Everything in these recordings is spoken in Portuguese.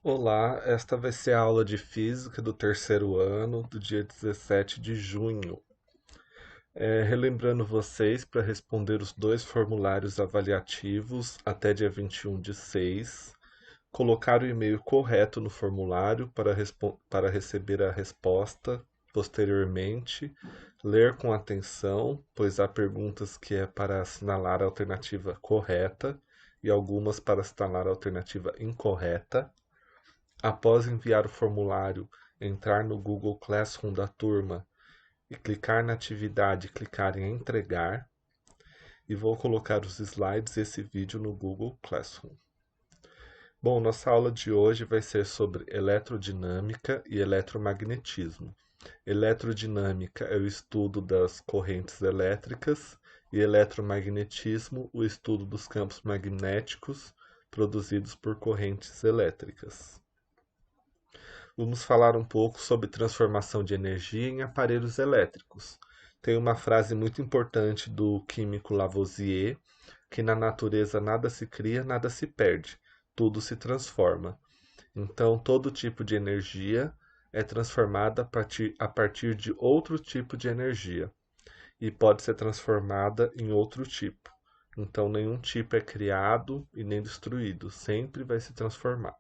Olá, esta vai ser a aula de Física do terceiro ano, do dia 17 de junho. Relembrando vocês para responder os dois formulários avaliativos até dia 21 de 6, colocar o e-mail correto no formulário para receber a resposta posteriormente, ler com atenção, pois há perguntas que é para assinalar a alternativa correta e algumas para assinalar a alternativa incorreta. Após enviar o formulário, entrar no Google Classroom da turma e clicar na atividade, clicar em entregar e vou colocar os slides desse vídeo no Google Classroom. Bom, nossa aula de hoje vai ser sobre eletrodinâmica e eletromagnetismo. Eletrodinâmica é o estudo das correntes elétricas e eletromagnetismo, o estudo dos campos magnéticos produzidos por correntes elétricas. Vamos falar um pouco sobre transformação de energia em aparelhos elétricos. Tem uma frase muito importante do químico Lavoisier, que na natureza nada se cria, nada se perde, tudo se transforma. Então, todo tipo de energia é transformada a partir de outro tipo de energia e pode ser transformada em outro tipo. Então, nenhum tipo é criado e nem destruído, sempre vai se transformar.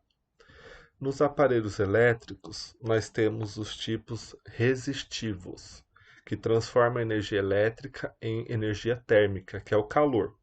Nos aparelhos elétricos, nós temos os tipos resistivos, que transformam a energia elétrica em energia térmica, que é o calor.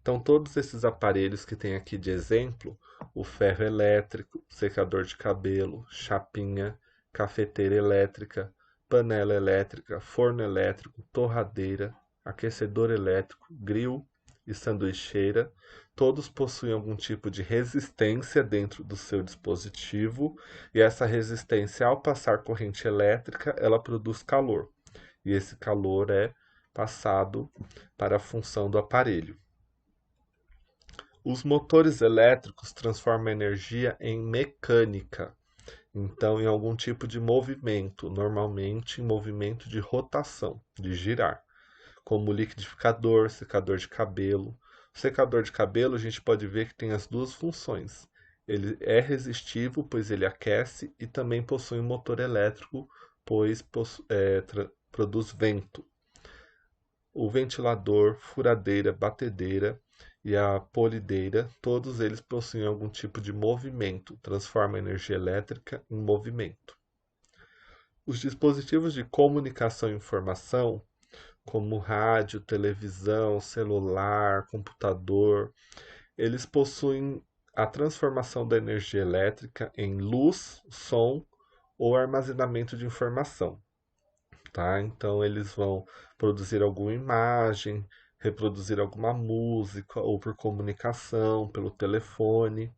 Então, todos esses aparelhos que tem aqui de exemplo, o ferro elétrico, secador de cabelo, chapinha, cafeteira elétrica, panela elétrica, forno elétrico, torradeira, aquecedor elétrico, grill e sanduicheira, todos possuem algum tipo de resistência dentro do seu dispositivo, e essa resistência, ao passar corrente elétrica, ela produz calor, e esse calor é passado para a função do aparelho. Os motores elétricos transformam a energia em mecânica, então em algum tipo de movimento, normalmente em movimento de rotação, de girar, como liquidificador, secador de cabelo. O secador de cabelo a gente pode ver que tem as duas funções. Ele é resistivo, pois ele aquece, e também possui um motor elétrico, pois produz vento. O ventilador, furadeira, batedeira e a polideira, todos eles possuem algum tipo de movimento, transforma a energia elétrica em movimento. Os dispositivos de comunicação e informação, como rádio, televisão, celular, computador, eles possuem a transformação da energia elétrica em luz, som ou armazenamento de informação. Tá? Então eles vão produzir alguma imagem, reproduzir alguma música ou por comunicação, pelo telefone.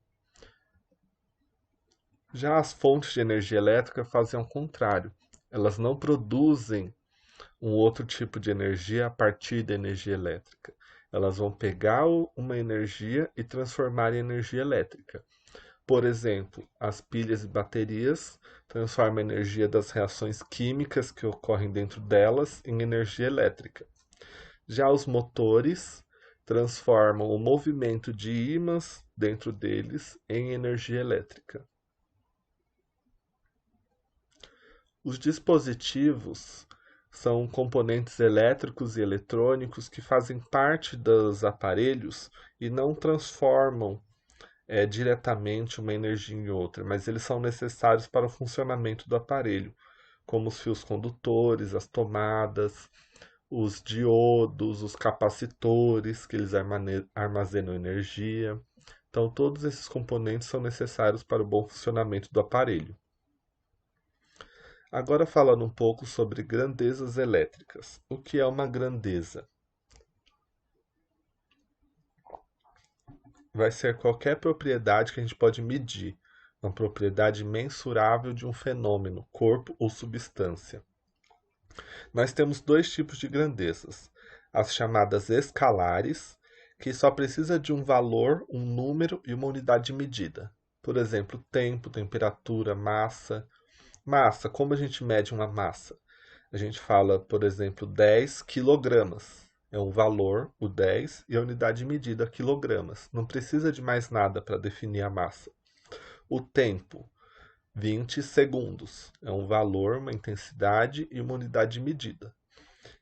Já as fontes de energia elétrica fazem ao contrário. Elas não produzem um outro tipo de energia a partir da energia elétrica. Elas vão pegar uma energia e transformar em energia elétrica. Por exemplo, as pilhas e baterias transformam a energia das reações químicas que ocorrem dentro delas em energia elétrica. Já os motores transformam o movimento de ímãs dentro deles em energia elétrica. Os dispositivos são componentes elétricos e eletrônicos que fazem parte dos aparelhos e não transformam diretamente uma energia em outra, mas eles são necessários para o funcionamento do aparelho, como os fios condutores, as tomadas, os diodos, os capacitores, que eles armazenam energia. Então, todos esses componentes são necessários para o bom funcionamento do aparelho. Agora, falando um pouco sobre grandezas elétricas. O que é uma grandeza? Vai ser qualquer propriedade que a gente pode medir, uma propriedade mensurável de um fenômeno, corpo ou substância. Nós temos dois tipos de grandezas: as chamadas escalares, que só precisa de um valor, um número e uma unidade de medida. Por exemplo, tempo, temperatura, massa. Massa, como a gente mede uma massa? A gente fala, por exemplo, 10 quilogramas. É um valor, o 10, e a unidade de medida, quilogramas. Não precisa de mais nada para definir a massa. O tempo, 20 segundos. É um valor, uma intensidade e uma unidade de medida.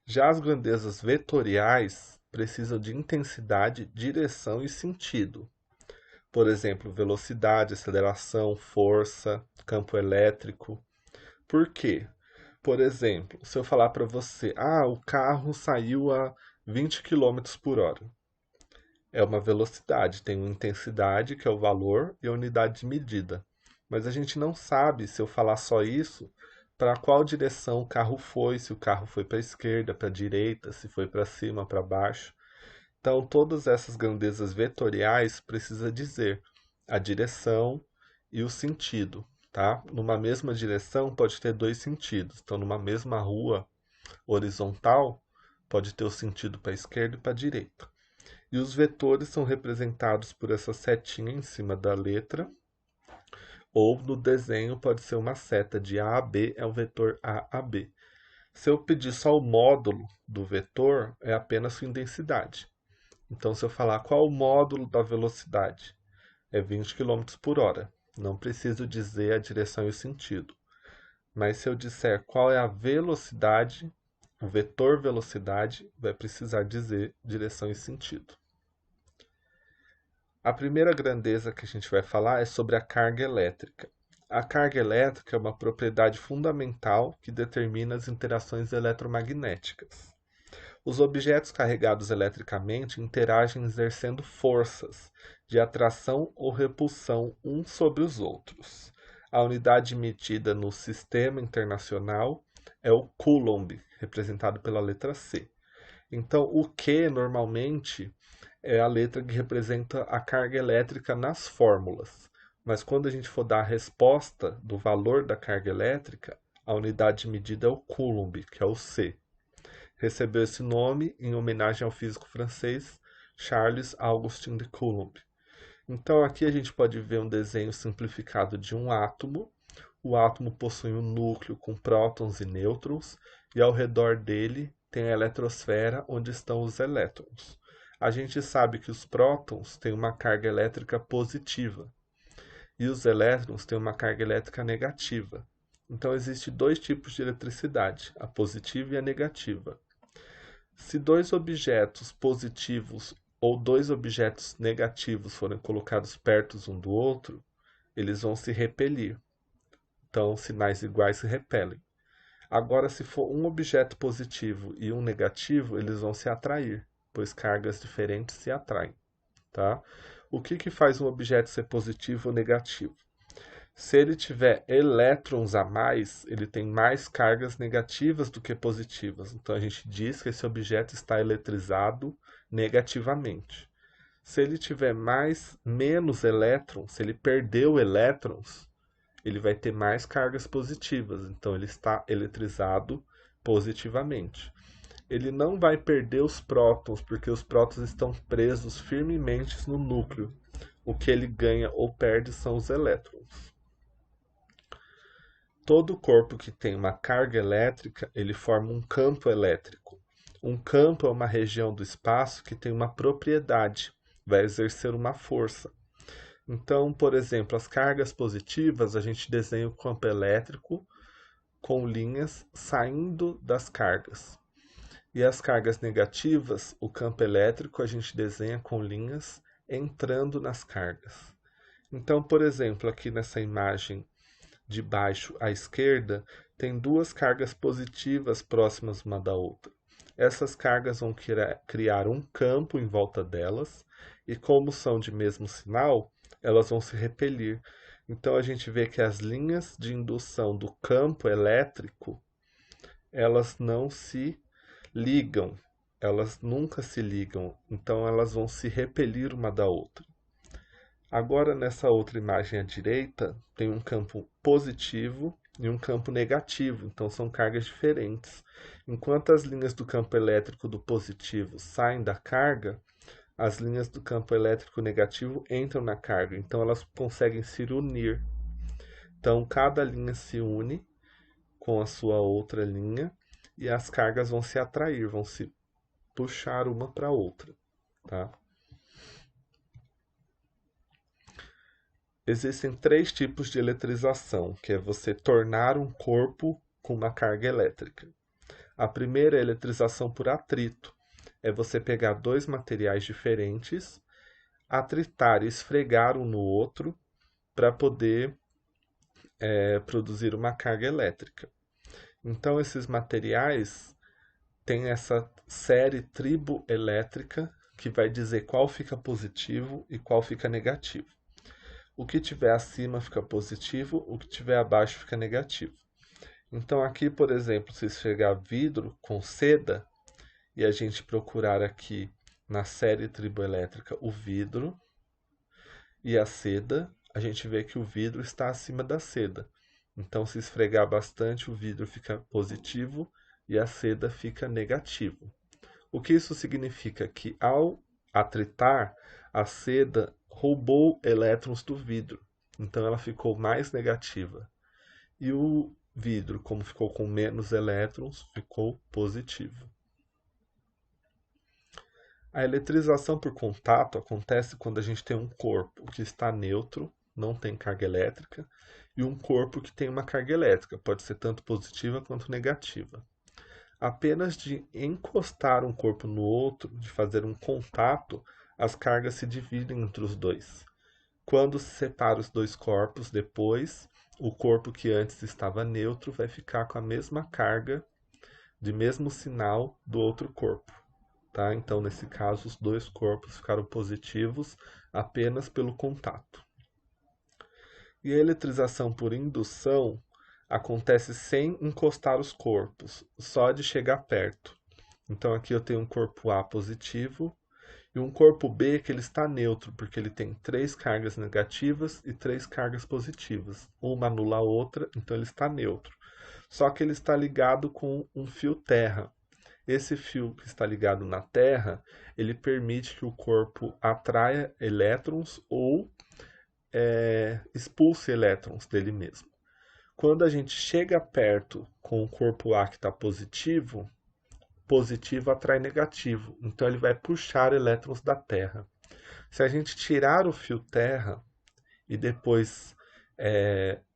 Já as grandezas vetoriais precisam de intensidade, direção e sentido. Por exemplo, velocidade, aceleração, força, campo elétrico. Por quê? Por exemplo, se eu falar para você, o carro saiu a 20 quilômetros por hora. É uma velocidade, tem uma intensidade, que é o valor, e a unidade de medida. Mas a gente não sabe, se eu falar só isso, para qual direção o carro foi, se o carro foi para a esquerda, para a direita, se foi para cima, para baixo. Então, todas essas grandezas vetoriais precisa dizer a direção e o sentido, tá? Numa mesma direção pode ter dois sentidos. Então, numa mesma rua horizontal, pode ter o sentido para a esquerda e para a direita. E os vetores são representados por essa setinha em cima da letra, ou no desenho pode ser uma seta de A a B, é o vetor A a B. Se eu pedir só o módulo do vetor, é apenas sua intensidade. Então, se eu falar qual o módulo da velocidade, é 20 quilômetros por hora. Não preciso dizer a direção e o sentido. Mas se eu disser qual é a velocidade, o vetor velocidade, vai precisar dizer direção e sentido. A primeira grandeza que a gente vai falar é sobre a carga elétrica. A carga elétrica é uma propriedade fundamental que determina as interações eletromagnéticas. Os objetos carregados eletricamente interagem exercendo forças de atração ou repulsão uns sobre os outros. A unidade medida no Sistema Internacional é o Coulomb, representado pela letra C. Então, o Q normalmente é a letra que representa a carga elétrica nas fórmulas. Mas quando a gente for dar a resposta do valor da carga elétrica, a unidade de medida é o Coulomb, que é o C. Recebeu esse nome em homenagem ao físico francês Charles Augustin de Coulomb. Então aqui a gente pode ver um desenho simplificado de um átomo. O átomo possui um núcleo com prótons e nêutrons, e ao redor dele tem a eletrosfera, onde estão os elétrons. A gente sabe que os prótons têm uma carga elétrica positiva e os elétrons têm uma carga elétrica negativa. Então existem dois tipos de eletricidade, a positiva e a negativa. Se dois objetos positivos ou dois objetos negativos forem colocados perto um do outro, eles vão se repelir. Então, sinais iguais se repelem. Agora, se for um objeto positivo e um negativo, eles vão se atrair, pois cargas diferentes se atraem, tá? O que faz um objeto ser positivo ou negativo? Se ele tiver elétrons a mais, ele tem mais cargas negativas do que positivas. Então a gente diz que esse objeto está eletrizado negativamente. Se ele tiver menos elétrons, se ele perdeu elétrons, ele vai ter mais cargas positivas. Então ele está eletrizado positivamente. Ele não vai perder os prótons, porque os prótons estão presos firmemente no núcleo. O que ele ganha ou perde são os elétrons. Todo corpo que tem uma carga elétrica, ele forma um campo elétrico. Um campo é uma região do espaço que tem uma propriedade, vai exercer uma força. Então, por exemplo, as cargas positivas, a gente desenha o campo elétrico com linhas saindo das cargas. E as cargas negativas, o campo elétrico, a gente desenha com linhas entrando nas cargas. Então, por exemplo, aqui nessa imagem de baixo à esquerda, tem duas cargas positivas próximas uma da outra. Essas cargas vão criar um campo em volta delas, e como são de mesmo sinal, elas vão se repelir. Então a gente vê que as linhas de indução do campo elétrico, elas não se ligam, elas nunca se ligam, então elas vão se repelir uma da outra. Agora, nessa outra imagem à direita, tem um campo positivo e um campo negativo, então são cargas diferentes. Enquanto as linhas do campo elétrico do positivo saem da carga, as linhas do campo elétrico negativo entram na carga, então elas conseguem se unir. Então, cada linha se une com a sua outra linha e as cargas vão se atrair, vão se puxar uma para a outra, tá? Existem três tipos de eletrização, que é você tornar um corpo com uma carga elétrica. A primeira é a eletrização por atrito. É você pegar dois materiais diferentes, atritar e esfregar um no outro para poder produzir uma carga elétrica. Então, esses materiais têm essa série triboelétrica que vai dizer qual fica positivo e qual fica negativo. O que tiver acima fica positivo, o que tiver abaixo fica negativo. Então, aqui, por exemplo, se esfregar vidro com seda e a gente procurar aqui na série triboelétrica o vidro e a seda, a gente vê que o vidro está acima da seda. Então, se esfregar bastante, o vidro fica positivo e a seda fica negativo. O que isso significa? Que ao atritar, a seda roubou elétrons do vidro. Então, ela ficou mais negativa. E o vidro, como ficou com menos elétrons, ficou positivo. A eletrização por contato acontece quando a gente tem um corpo que está neutro, não tem carga elétrica, e um corpo que tem uma carga elétrica, pode ser tanto positiva quanto negativa. Apenas de encostar um corpo no outro, de fazer um contato, as cargas se dividem entre os dois. Quando se separa os dois corpos, depois, o corpo que antes estava neutro vai ficar com a mesma carga, de mesmo sinal do outro corpo. Tá? Então, nesse caso, os dois corpos ficaram positivos apenas pelo contato. E a eletrização por indução acontece sem encostar os corpos, só de chegar perto. Então, aqui eu tenho um corpo A positivo e um corpo B que ele está neutro, porque ele tem três cargas negativas e três cargas positivas. Uma anula a outra, então ele está neutro. Só que ele está ligado com um fio terra. Esse fio que está ligado na Terra, ele permite que o corpo atraia elétrons ou expulse elétrons dele mesmo. Quando a gente chega perto com o corpo A que está positivo, positivo atrai negativo. Então ele vai puxar elétrons da Terra. Se a gente tirar o fio Terra e depois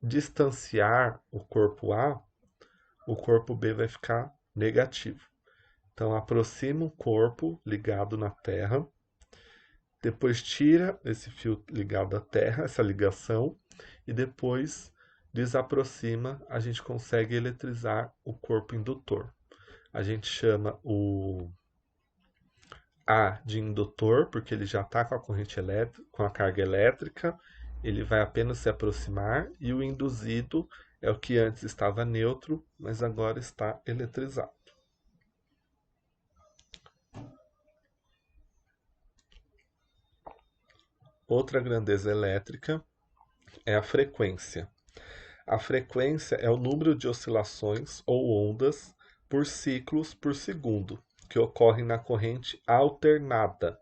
distanciar o corpo A, o corpo B vai ficar negativo. Então, aproxima o corpo ligado na Terra, depois tira esse fio ligado à Terra, essa ligação, e depois desaproxima, a gente consegue eletrizar o corpo indutor. A gente chama o A de indutor, porque ele já está com a corrente elétrica, com a carga elétrica, ele vai apenas se aproximar, e o induzido é o que antes estava neutro, mas agora está eletrizado. Outra grandeza elétrica é a frequência. A frequência é o número de oscilações ou ondas por ciclos por segundo, que ocorrem na corrente alternada.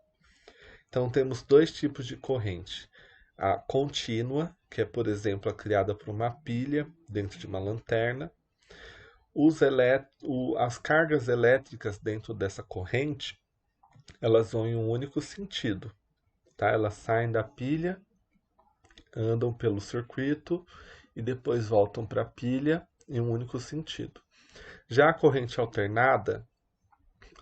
Então, temos dois tipos de corrente. A contínua, que é, por exemplo, a criada por uma pilha dentro de uma lanterna. As cargas elétricas dentro dessa corrente, elas vão em um único sentido. Tá? Elas saem da pilha, andam pelo circuito e depois voltam para a pilha em um único sentido. Já a corrente alternada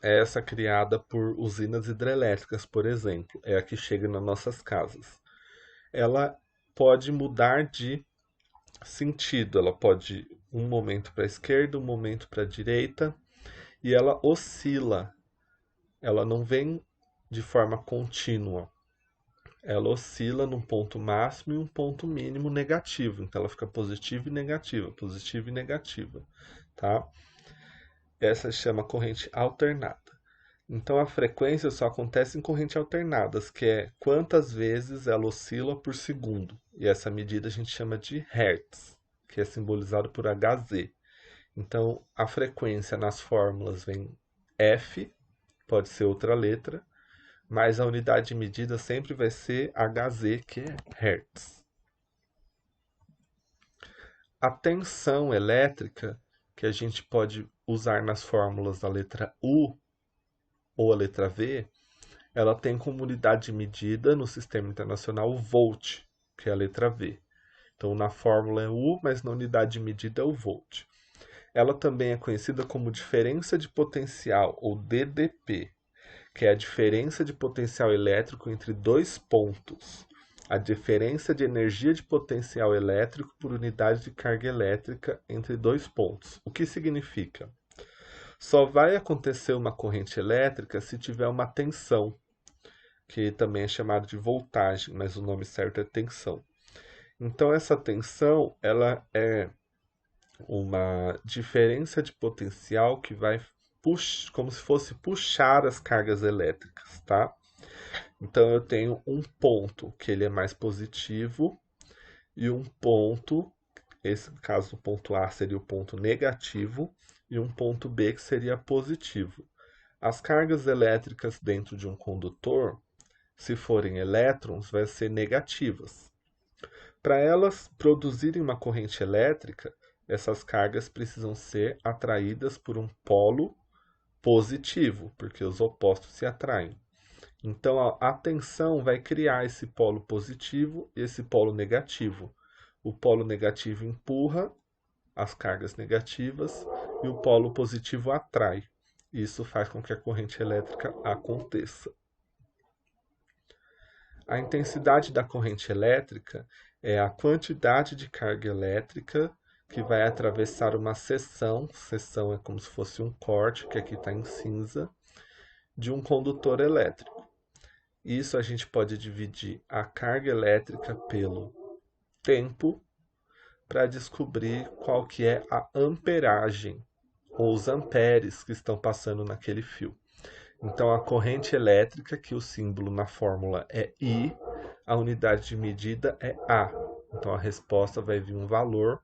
é essa criada por usinas hidrelétricas, por exemplo, é a que chega nas nossas casas. Ela pode mudar de sentido, ela pode ir um momento para a esquerda, um momento para a direita, e ela oscila, ela não vem de forma contínua. Ela oscila num ponto máximo e um ponto mínimo negativo. Então ela fica positiva e negativa, tá? Essa se chama corrente alternada. Então a frequência só acontece em correntes alternadas, que é quantas vezes ela oscila por segundo. E essa medida a gente chama de Hertz, que é simbolizado por Hz. Então a frequência nas fórmulas vem F, pode ser outra letra, mas a unidade de medida sempre vai ser Hz, que é Hertz. A tensão elétrica, que a gente pode usar nas fórmulas da letra U ou a letra V, ela tem como unidade de medida no sistema internacional o volt. que é a letra V. Então, na fórmula é U, mas na unidade de medida é o volt. Ela também é conhecida como diferença de potencial, ou DDP, que é a diferença de potencial elétrico entre dois pontos. A diferença de energia de potencial elétrico por unidade de carga elétrica entre dois pontos. O que significa? Só vai acontecer uma corrente elétrica se tiver uma tensão, que também é chamado de voltagem, mas o nome certo é tensão. Então essa tensão, ela é uma diferença de potencial que vai como se fosse puxar as cargas elétricas, tá? Então eu tenho um ponto que ele é mais positivo e um ponto, esse caso o ponto A seria o ponto negativo e um ponto B que seria positivo. As cargas elétricas dentro de um condutor, se forem elétrons, vai ser negativas. Para elas produzirem uma corrente elétrica, essas cargas precisam ser atraídas por um polo positivo, porque os opostos se atraem. Então a tensão vai criar esse polo positivo e esse polo negativo. O polo negativo empurra as cargas negativas e o polo positivo atrai. Isso faz com que a corrente elétrica aconteça. A intensidade da corrente elétrica é a quantidade de carga elétrica que vai atravessar uma seção. Seção é como se fosse um corte, que aqui está em cinza, de um condutor elétrico. Isso a gente pode dividir a carga elétrica pelo tempo para descobrir qual que é a amperagem, ou os amperes que estão passando naquele fio. Então, a corrente elétrica, que o símbolo na fórmula é I, a unidade de medida é A. Então, a resposta vai vir um valor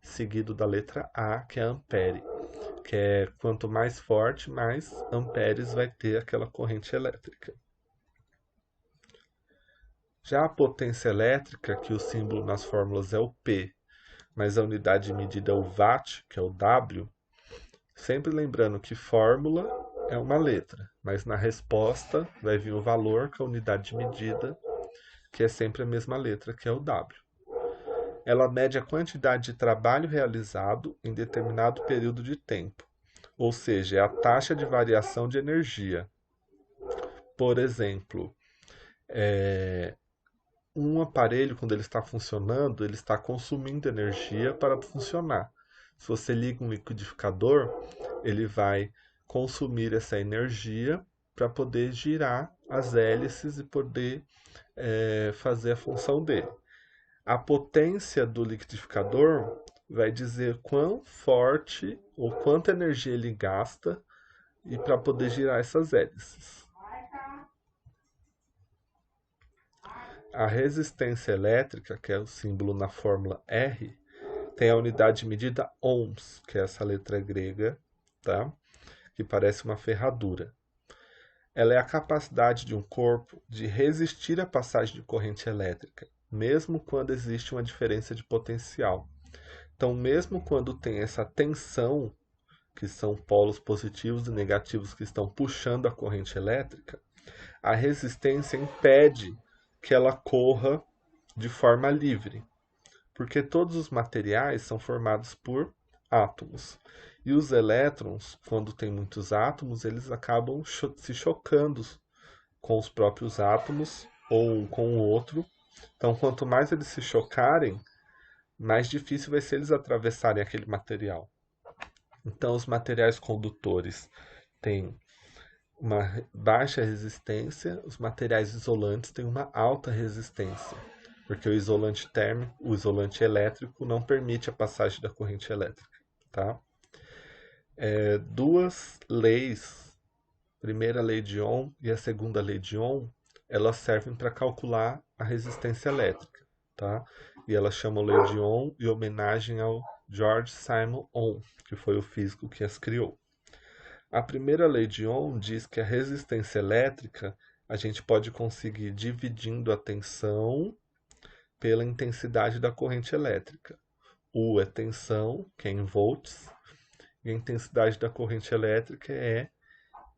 seguido da letra A, que é ampere, que é quanto mais forte, mais amperes vai ter aquela corrente elétrica. Já a potência elétrica, que o símbolo nas fórmulas é o P, mas a unidade de medida é o watt, que é o W, sempre lembrando que fórmula é uma letra, mas na resposta vai vir o valor, que é a unidade de medida, que é sempre a mesma letra, que é o W. Ela mede a quantidade de trabalho realizado em determinado período de tempo, ou seja, é a taxa de variação de energia. Por exemplo, um aparelho, quando ele está funcionando, ele está consumindo energia para funcionar. Se você liga um liquidificador, ele vai consumir essa energia para poder girar as hélices e poder fazer a função dele. A potência do liquidificador vai dizer quão forte ou quanta energia ele gasta e para poder girar essas hélices. A resistência elétrica, que é o símbolo na fórmula R, tem a unidade de medida ohms, que é essa letra grega, tá? Que parece uma ferradura. Ela é a capacidade de um corpo de resistir à passagem de corrente elétrica, mesmo quando existe uma diferença de potencial. Então, mesmo quando tem essa tensão, que são polos positivos e negativos que estão puxando a corrente elétrica, a resistência impede que ela corra de forma livre, porque todos os materiais são formados por átomos. E os elétrons, quando tem muitos átomos, eles acabam se chocando com os próprios átomos ou um com o outro. Então, quanto mais eles se chocarem, mais difícil vai ser eles atravessarem aquele material. Então, os materiais condutores têm uma baixa resistência, os materiais isolantes têm uma alta resistência, porque o isolante térmico, o isolante elétrico não permite a passagem da corrente elétrica, tá? Duas leis, a primeira lei de Ohm e a segunda lei de Ohm, elas servem para calcular a resistência elétrica, tá? E elas chamam lei de Ohm em homenagem ao George Simon Ohm, que foi o físico que as criou. A primeira lei de Ohm diz que a resistência elétrica a gente pode conseguir dividindo a tensão pela intensidade da corrente elétrica. U é tensão, que é em volts, e a intensidade da corrente elétrica é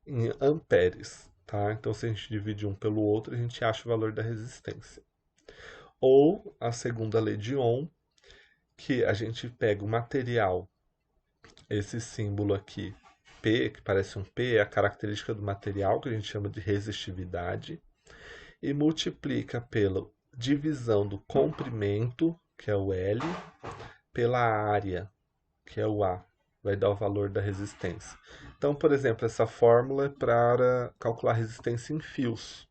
em amperes. Tá? Então, se a gente divide um pelo outro, a gente acha o valor da resistência. Ou a segunda lei de Ohm, que a gente pega o material, esse símbolo aqui, P, que parece um P, é a característica do material, que a gente chama de resistividade, e multiplica pela divisão do comprimento, que é o L, pela área, que é o A, vai dar o valor da resistência. Então, por exemplo, essa fórmula é para calcular resistência em fios.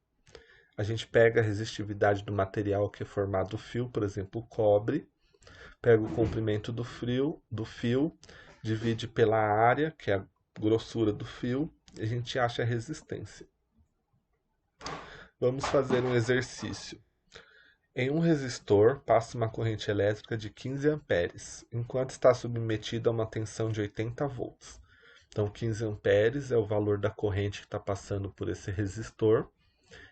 A gente pega a resistividade do material que é formado do fio, por exemplo, o cobre, pega o comprimento do fio, divide pela área, que é a grossura do fio, e a gente acha a resistência. Vamos fazer um exercício. Em um resistor, passa uma corrente elétrica de 15 amperes, enquanto está submetido a uma tensão de 80 volts. Então, 15 amperes é o valor da corrente que está passando por esse resistor,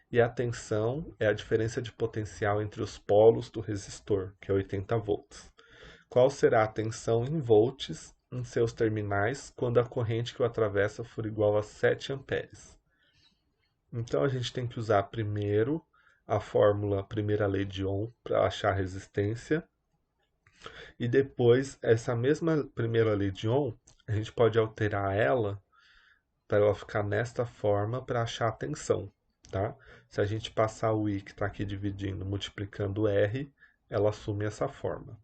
e a tensão é a diferença de potencial entre os polos do resistor, que é 80 volts. Qual será a tensão em volts em seus terminais quando a corrente que o atravessa for igual a 7 amperes? Então, a gente tem que usar primeiro a fórmula, a primeira lei de Ohm, para achar a resistência. E depois, essa mesma primeira lei de Ohm, a gente pode alterar ela para ela ficar nesta forma para achar a tensão, tá? Se a gente passar o I que está aqui dividindo, multiplicando R, ela assume essa forma.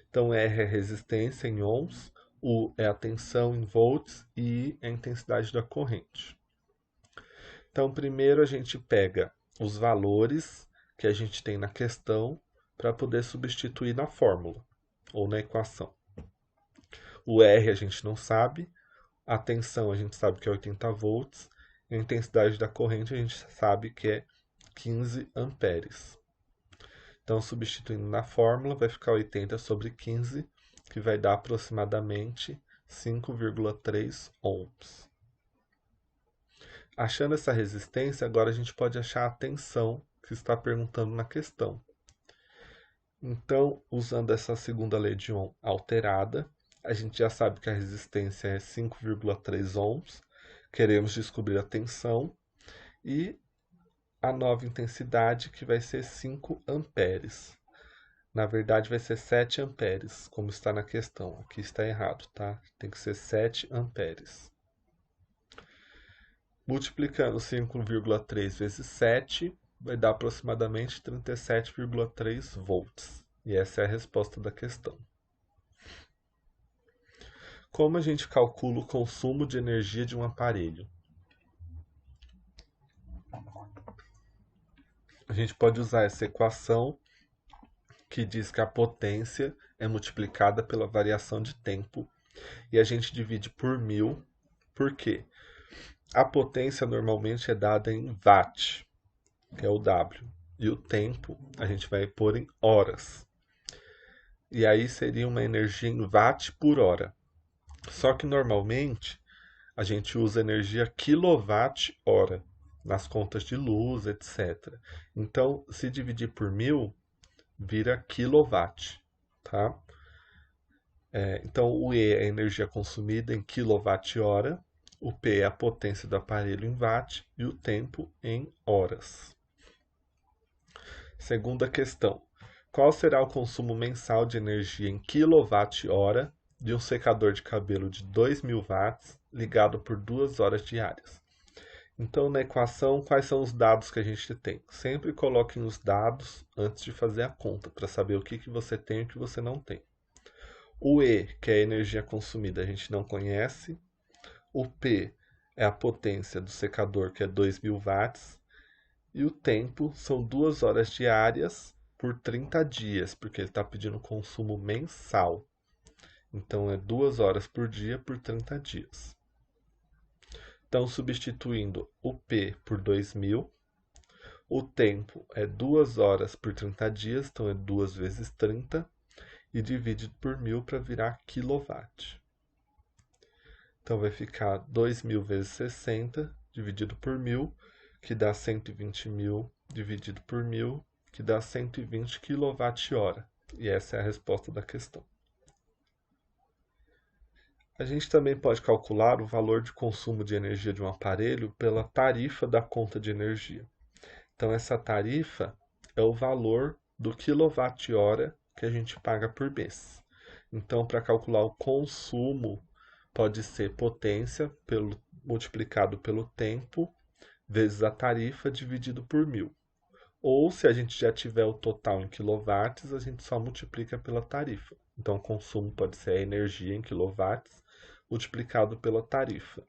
Então, R é resistência em ohms, U é a tensão em volts e I é a intensidade da corrente. Então, primeiro a gente pega os valores que a gente tem na questão para poder substituir na fórmula ou na equação. O R a gente não sabe, a tensão a gente sabe que é 80 volts, e a intensidade da corrente a gente sabe que é 15 amperes. Então, substituindo na fórmula, vai ficar 80 sobre 15, que vai dar aproximadamente 5,3 ohms. Achando essa resistência, agora a gente pode achar a tensão que está perguntando na questão. Então, usando essa segunda lei de Ohm alterada, a gente já sabe que a resistência é 5,3 ohms. Queremos descobrir a tensão e a nova intensidade, que vai ser 5 amperes. Na verdade, vai ser 7 amperes, como está na questão. Aqui está errado, tá? Tem que ser 7 amperes. Multiplicando 5,3 vezes 7, vai dar aproximadamente 37,3 volts. E essa é a resposta da questão. Como a gente calcula o consumo de energia de um aparelho? A gente pode usar essa equação que diz que a potência é multiplicada pela variação de tempo e a gente divide por 1000. Por quê? A potência normalmente é dada em watt, que é o W, e o tempo a gente vai pôr em horas. E aí seria uma energia em watt por hora. Só que normalmente a gente usa energia quilowatt-hora nas contas de luz, etc. Então, se dividir por 1000, vira quilowatt, tá? Então, o E é a energia consumida em quilowatt-hora, o P é a potência do aparelho em watt e o tempo em horas. Segunda questão. Qual será o consumo mensal de energia em quilowatt-hora de um secador de cabelo de 2000 watts ligado por 2 horas diárias? Então, na equação, quais são os dados que a gente tem? Sempre coloquem os dados antes de fazer a conta, para saber o que você tem e o que você não tem. O E, que é a energia consumida, a gente não conhece. O P é a potência do secador, que é 2000 watts. E o tempo são 2 horas diárias por 30 dias, porque ele está pedindo consumo mensal. Então, é 2 horas por dia por 30 dias. Então, substituindo o P por 2000, o tempo é 2 horas por 30 dias, então é 2 vezes 30, e dividido por 1000 para virar quilowatt. Então, vai ficar 2000 vezes 60, dividido por 1000, que dá 120.000, dividido por 1000, que dá 120 kWh. E essa é a resposta da questão. A gente também pode calcular o valor de consumo de energia de um aparelho pela tarifa da conta de energia. Então, essa tarifa é o valor do quilowatt-hora que a gente paga por mês. Então, para calcular o consumo, pode ser potência multiplicado pelo tempo vezes a tarifa dividido por 1.000. Ou, se a gente já tiver o total em quilowatts, a gente só multiplica pela tarifa. Então, o consumo pode ser a energia em quilowatts multiplicado pela tarifa.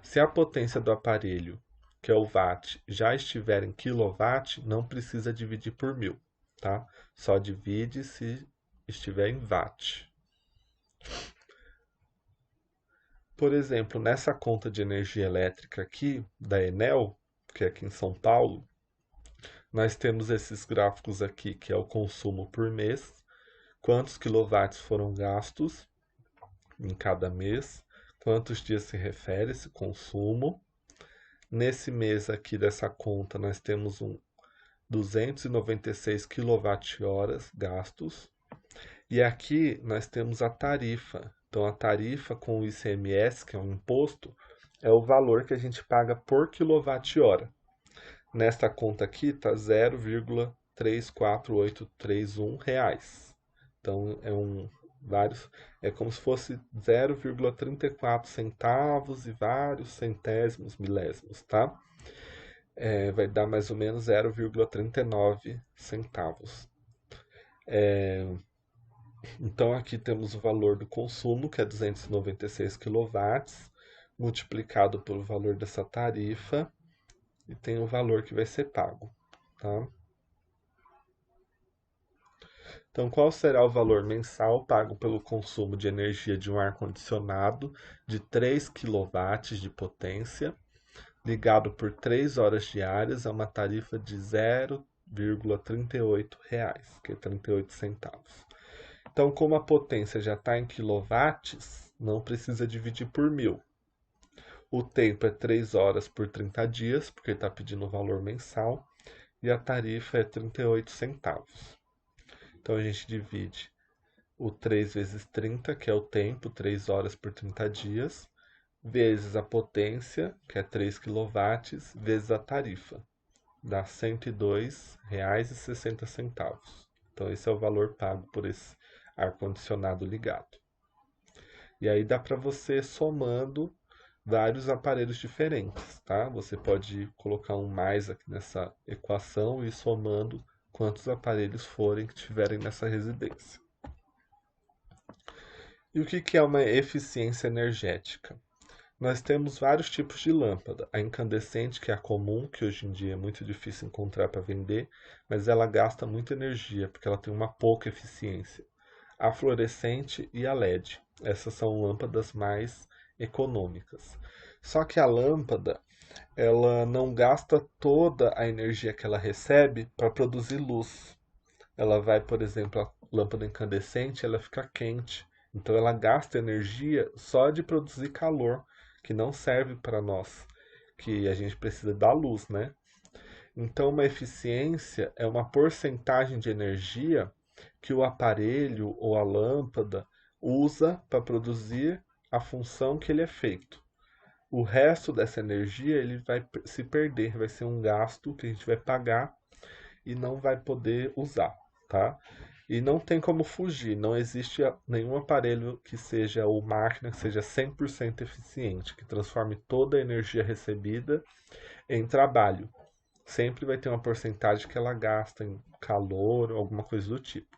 Se a potência do aparelho, que é o watt, já estiver em quilowatt, não precisa dividir por 1.000, tá? Só divide se estiver em watt. Por exemplo, nessa conta de energia elétrica aqui, da Enel, que é aqui em São Paulo, nós temos esses gráficos aqui, que é o consumo por mês, quantos quilowatts foram gastos em cada mês, quantos dias se refere esse consumo. Nesse mês aqui dessa conta, nós temos 296 kWh gastos. E aqui nós temos a tarifa. Então, a tarifa com o ICMS, que é um imposto, é o valor que a gente paga por quilowatt-hora. Nesta conta aqui está 0,34831 reais. Então, é como se fosse 0,34 centavos e vários centésimos, milésimos, tá? Vai dar mais ou menos 0,39 centavos. Então aqui temos o valor do consumo, que é 296 quilowatts, multiplicado pelo valor dessa tarifa, e tem o valor que vai ser pago, tá? Então, qual será o valor mensal pago pelo consumo de energia de um ar-condicionado de 3 kW de potência, ligado por 3 horas diárias a uma tarifa de 0,38 reais, que é 38 centavos. Então, como a potência já está em quilowatts, não precisa dividir por 1.000. O tempo é 3 horas por 30 dias, porque está pedindo o valor mensal, e a tarifa é 38 centavos. Então, a gente divide o 3 vezes 30, que é o tempo, 3 horas por 30 dias, vezes a potência, que é 3 quilowatts, vezes a tarifa, dá R$ 102,60. Então, esse é o valor pago por esse ar-condicionado ligado. E aí dá para você somando vários aparelhos diferentes, tá? Você pode colocar um mais aqui nessa equação e ir somando quantos aparelhos forem que tiverem nessa residência. E o que é uma eficiência energética? Nós temos vários tipos de lâmpada. A incandescente, que é a comum, que hoje em dia é muito difícil encontrar para vender, mas ela gasta muita energia, porque ela tem uma pouca eficiência. A fluorescente e a LED. Essas são lâmpadas mais econômicas. Só que a lâmpada, ela não gasta toda a energia que ela recebe para produzir luz. Ela vai, por exemplo, a lâmpada incandescente, ela fica quente. Então ela gasta energia só de produzir calor, que não serve para nós, que a gente precisa da luz, né? Então uma eficiência é uma porcentagem de energia que o aparelho ou a lâmpada usa para produzir a função que ele é feito. O resto dessa energia ele vai se perder, vai ser um gasto que a gente vai pagar e não vai poder usar, tá? E não tem como fugir, não existe nenhum aparelho que seja, ou máquina que seja 100% eficiente, que transforme toda a energia recebida em trabalho. Sempre vai ter uma porcentagem que ela gasta em calor ou alguma coisa do tipo.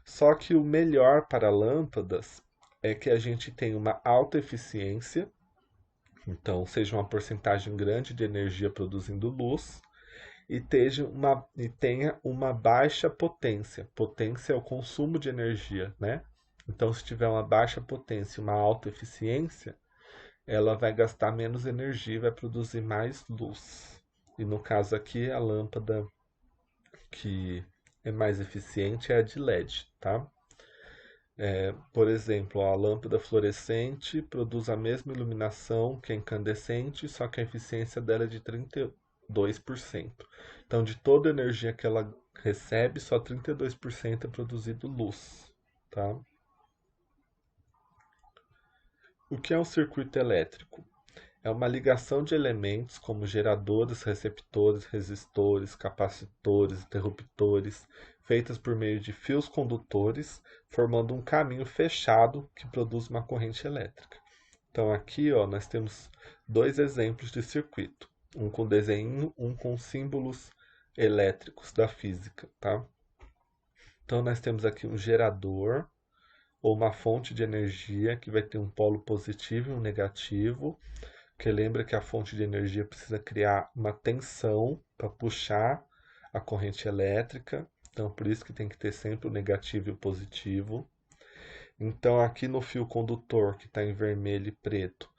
Só que o melhor para lâmpadas é que a gente tenha uma alta eficiência, então seja uma porcentagem grande de energia produzindo luz, e tenha uma baixa potência. Potência é o consumo de energia, né? Então, se tiver uma baixa potência e uma alta eficiência, ela vai gastar menos energia e vai produzir mais luz. E no caso aqui, a lâmpada que é mais eficiente é a de LED, tá? Por exemplo, a lâmpada fluorescente produz a mesma iluminação que a incandescente, só que a eficiência dela é de 32%. Então, de toda a energia que ela recebe, só 32% é produzido luz, tá? O que é um circuito elétrico? É uma ligação de elementos como geradores, receptores, resistores, capacitores, interruptores, feitas por meio de fios condutores, formando um caminho fechado que produz uma corrente elétrica. Então aqui, ó, nós temos dois exemplos de circuito, um com desenho, um com símbolos elétricos da física, tá? Então nós temos aqui um gerador ou uma fonte de energia que vai ter um polo positivo e um negativo, porque lembra que a fonte de energia precisa criar uma tensão para puxar a corrente elétrica, então por isso que tem que ter sempre o negativo e o positivo. Então aqui no fio condutor, que está em vermelho e preto,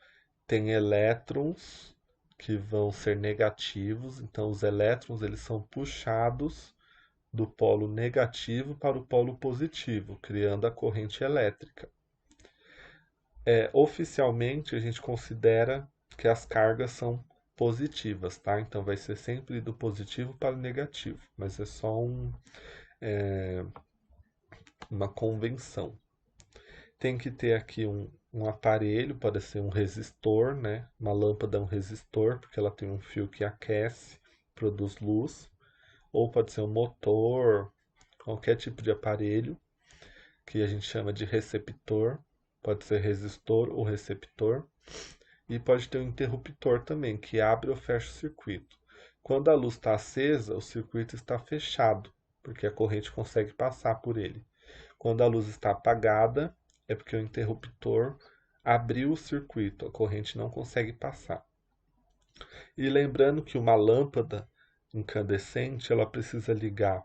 tem elétrons que vão ser negativos, então os elétrons eles são puxados do polo negativo para o polo positivo, criando a corrente elétrica. Oficialmente, a gente considera que as cargas são positivas, tá? Então vai ser sempre do positivo para o negativo, mas é só uma convenção. Tem que ter aqui um aparelho, pode ser um resistor, né? Uma lâmpada é um resistor, porque ela tem um fio que aquece, produz luz. Ou pode ser um motor, qualquer tipo de aparelho, que a gente chama de receptor. Pode ser resistor ou receptor. E pode ter um interruptor também, que abre ou fecha o circuito. Quando a luz está acesa, o circuito está fechado, porque a corrente consegue passar por ele. Quando a luz está apagada, é porque o interruptor abriu o circuito, a corrente não consegue passar. E lembrando que uma lâmpada incandescente, ela precisa ligar.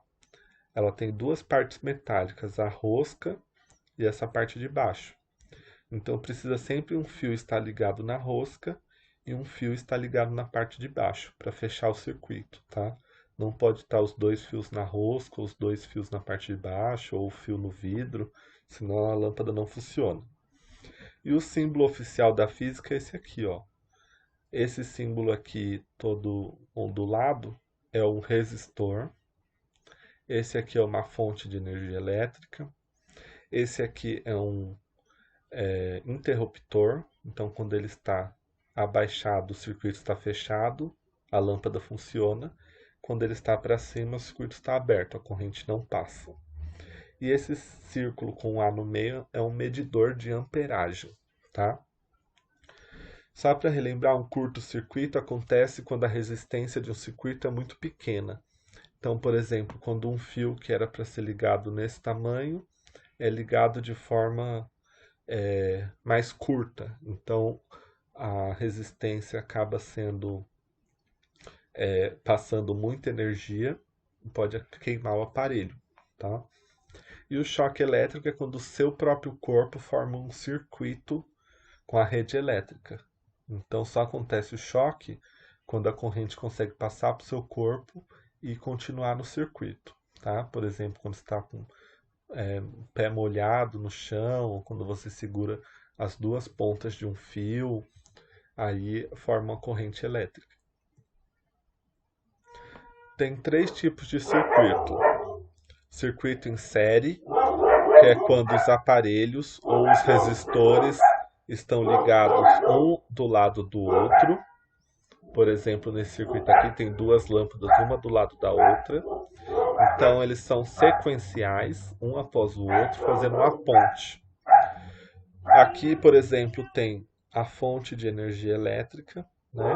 Ela tem duas partes metálicas, a rosca e essa parte de baixo. Então precisa sempre um fio estar ligado na rosca e um fio estar ligado na parte de baixo para fechar o circuito, tá? Não pode estar os dois fios na rosca, os dois fios na parte de baixo ou o fio no vidro, senão a lâmpada não funciona. E o símbolo oficial da física é esse aqui, ó. Esse símbolo aqui todo ondulado é um resistor. Esse aqui é uma fonte de energia elétrica. Esse aqui é um interruptor. Então, quando ele está abaixado, o circuito está fechado, a lâmpada funciona. Quando ele está para cima, o circuito está aberto, a corrente não passa. E esse círculo com A no meio é um medidor de amperagem, tá? Só para relembrar, um curto-circuito acontece quando a resistência de um circuito é muito pequena. Então, por exemplo, quando um fio que era para ser ligado nesse tamanho é ligado de forma mais curta. Então, a resistência acaba sendo passando muita energia e pode queimar o aparelho, tá? E o choque elétrico é quando o seu próprio corpo forma um circuito com a rede elétrica. Então só acontece o choque quando a corrente consegue passar para o seu corpo e continuar no circuito, tá? Por exemplo, quando você está com o pé molhado no chão, ou quando você segura as duas pontas de um fio, aí forma uma corrente elétrica. Tem três tipos de circuito. Circuito em série, que é quando os aparelhos ou os resistores estão ligados um do lado do outro. Por exemplo, nesse circuito aqui tem duas lâmpadas, uma do lado da outra. Então eles são sequenciais, um após o outro, fazendo uma ponte. Aqui, por exemplo, tem a fonte de energia elétrica, né?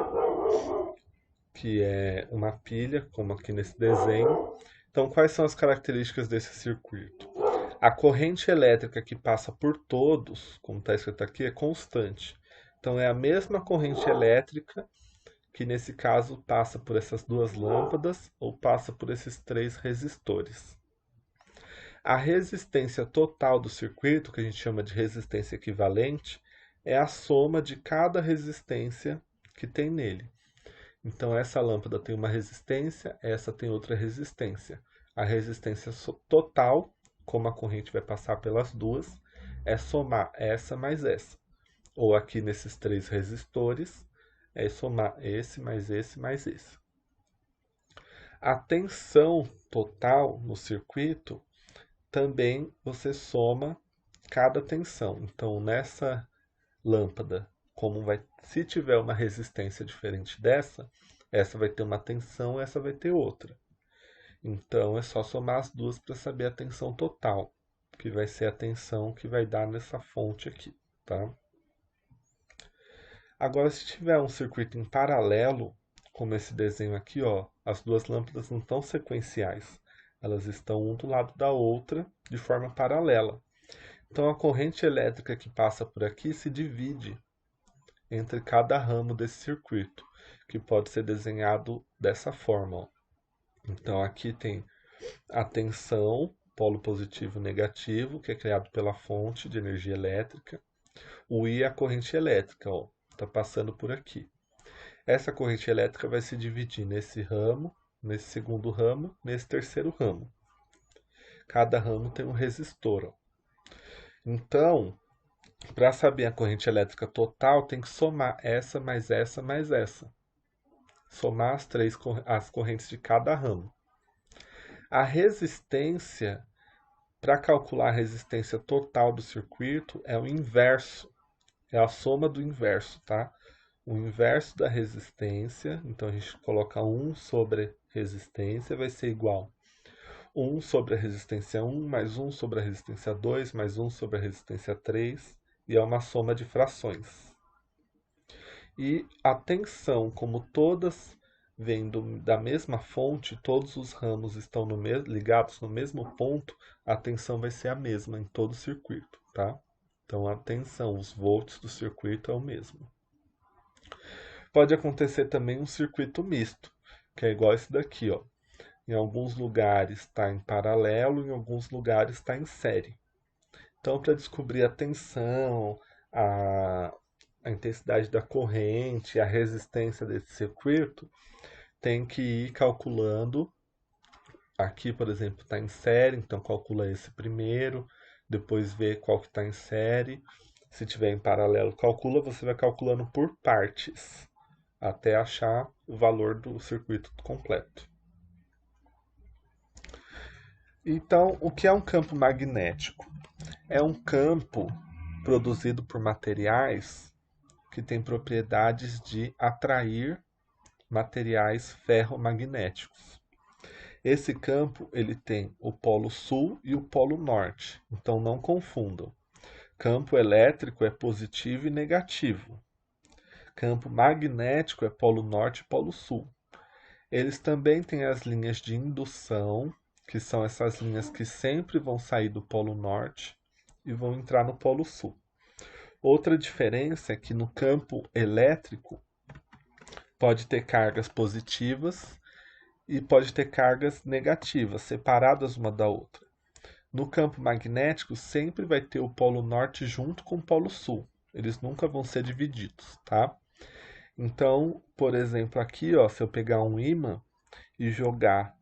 Que é uma pilha, como aqui nesse desenho. Então, quais são as características desse circuito? A corrente elétrica que passa por todos, como está escrito aqui, é constante. Então, é a mesma corrente elétrica que, nesse caso, passa por essas duas lâmpadas ou passa por esses três resistores. A resistência total do circuito, que a gente chama de resistência equivalente, é a soma de cada resistência que tem nele. Então, essa lâmpada tem uma resistência, essa tem outra resistência. A resistência total, como a corrente vai passar pelas duas, é somar essa mais essa. Ou aqui nesses três resistores, é somar esse mais esse mais esse. A tensão total no circuito, também você soma cada tensão. Então, nessa lâmpada se tiver uma resistência diferente dessa, essa vai ter uma tensão, essa vai ter outra. Então é só somar as duas para saber a tensão total, que vai ser a tensão que vai dar nessa fonte aqui, tá? Agora, se tiver um circuito em paralelo, como esse desenho aqui, ó, as duas lâmpadas não estão sequenciais, elas estão um do lado da outra de forma paralela. Então a corrente elétrica que passa por aqui se divide entre cada ramo desse circuito, que pode ser desenhado dessa forma, ó. Então aqui tem a tensão, polo positivo e negativo, que é criado pela fonte de energia elétrica. O I é a corrente elétrica, ó, está passando por aqui. Essa corrente elétrica vai se dividir nesse ramo, nesse segundo ramo, nesse terceiro ramo. Cada ramo tem um resistor, ó. Então, para saber a corrente elétrica total, tem que somar essa mais essa mais essa. Somar as correntes de cada ramo. A resistência, para calcular a resistência total do circuito, é o inverso. É a soma do inverso, tá? O inverso da resistência, então a gente coloca 1 sobre resistência, vai ser igual 1 sobre a resistência 1, mais 1 sobre a resistência 2, mais 1 sobre a resistência 3, e é uma soma de frações. E a tensão, como todas vêm da mesma fonte, todos os ramos estão ligados no mesmo ponto, a tensão vai ser a mesma em todo o circuito, tá? Então a tensão, os volts do circuito é o mesmo. Pode acontecer também um circuito misto, que é igual esse daqui, ó. Em alguns lugares está em paralelo, em alguns lugares está em série. Então, para descobrir a tensão, a intensidade da corrente, a resistência desse circuito, tem que ir calculando. Aqui, por exemplo, está em série, então calcula esse primeiro, depois vê qual que está em série. Se tiver em paralelo, calcula, você vai calculando por partes, até achar o valor do circuito completo. Então, o que é um campo magnético? É um campo produzido por materiais que têm propriedades de atrair materiais ferromagnéticos. Esse campo ele tem o polo sul e o polo norte, então não confundam. Campo elétrico é positivo e negativo. Campo magnético é polo norte e polo sul. Eles também têm as linhas de indução, que são essas linhas que sempre vão sair do polo norte e vão entrar no polo sul. Outra diferença é que no campo elétrico pode ter cargas positivas e pode ter cargas negativas, separadas uma da outra. No campo magnético sempre vai ter o polo norte junto com o polo sul. Eles nunca vão ser divididos, tá? Então, por exemplo, aqui, ó, se eu pegar um ímã e jogar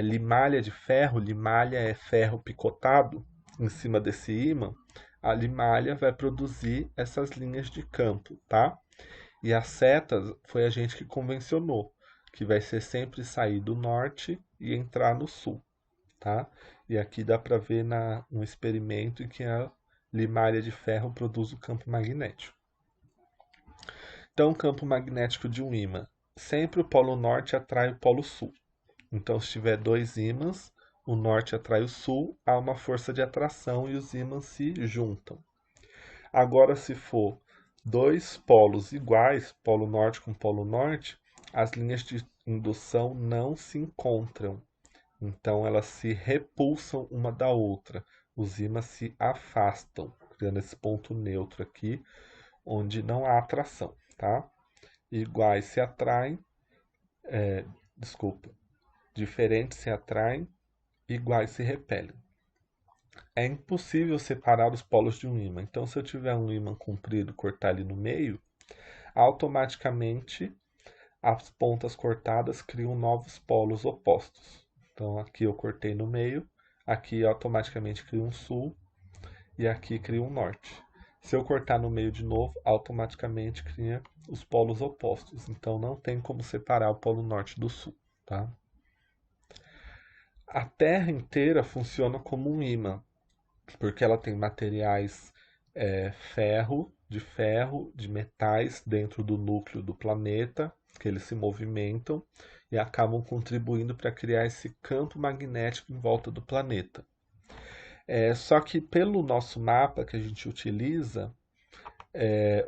limalha de ferro, limalha é ferro picotado, em cima desse ímã, a limalha vai produzir essas linhas de campo, tá? E as setas foi a gente que convencionou, que vai ser sempre sair do norte e entrar no sul, tá? E aqui dá para ver um experimento em que a limalha de ferro produz o campo magnético. Então, o campo magnético de um ímã, sempre o polo norte atrai o polo sul. Então, se tiver dois ímãs, o norte atrai o sul, há uma força de atração e os ímãs se juntam. Agora, se for dois polos iguais, polo norte com polo norte, as linhas de indução não se encontram. Então, elas se repulsam uma da outra. Os ímãs se afastam, criando esse ponto neutro aqui, onde não há atração, tá? Iguais se atraem, diferentes se atraem, iguais se repelem. É impossível separar os polos de um ímã. Então, se eu tiver um ímã comprido e cortar ele no meio, automaticamente as pontas cortadas criam novos polos opostos. Então, aqui eu cortei no meio, aqui automaticamente cria um sul e aqui cria um norte. Se eu cortar no meio de novo, automaticamente cria os polos opostos. Então, não tem como separar o polo norte do sul, tá? A Terra inteira funciona como um ímã, porque ela tem materiais ferro de ferro, de metais dentro do núcleo do planeta, que eles se movimentam e acabam contribuindo para criar esse campo magnético em volta do planeta. Só que pelo nosso mapa que a gente utiliza,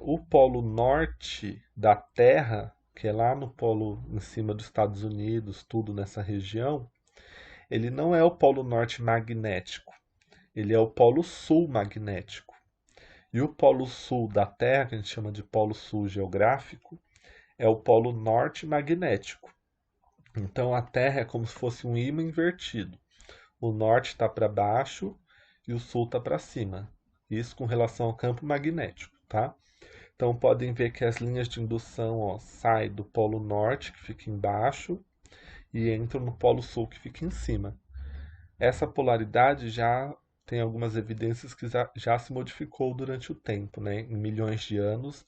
o polo norte da Terra, que é lá no polo em cima dos Estados Unidos, tudo nessa região, ele não é o polo norte magnético, ele é o polo sul magnético. E o polo sul da Terra, que a gente chama de polo sul geográfico, é o polo norte magnético. Então a Terra é como se fosse um ímã invertido. O norte está para baixo e o sul está para cima. Isso com relação ao campo magnético, tá? Então podem ver que as linhas de indução saem do polo norte, que fica embaixo, e entram no polo sul, que fica em cima. Essa polaridade já tem algumas evidências que já se modificou durante o tempo, né? Em milhões de anos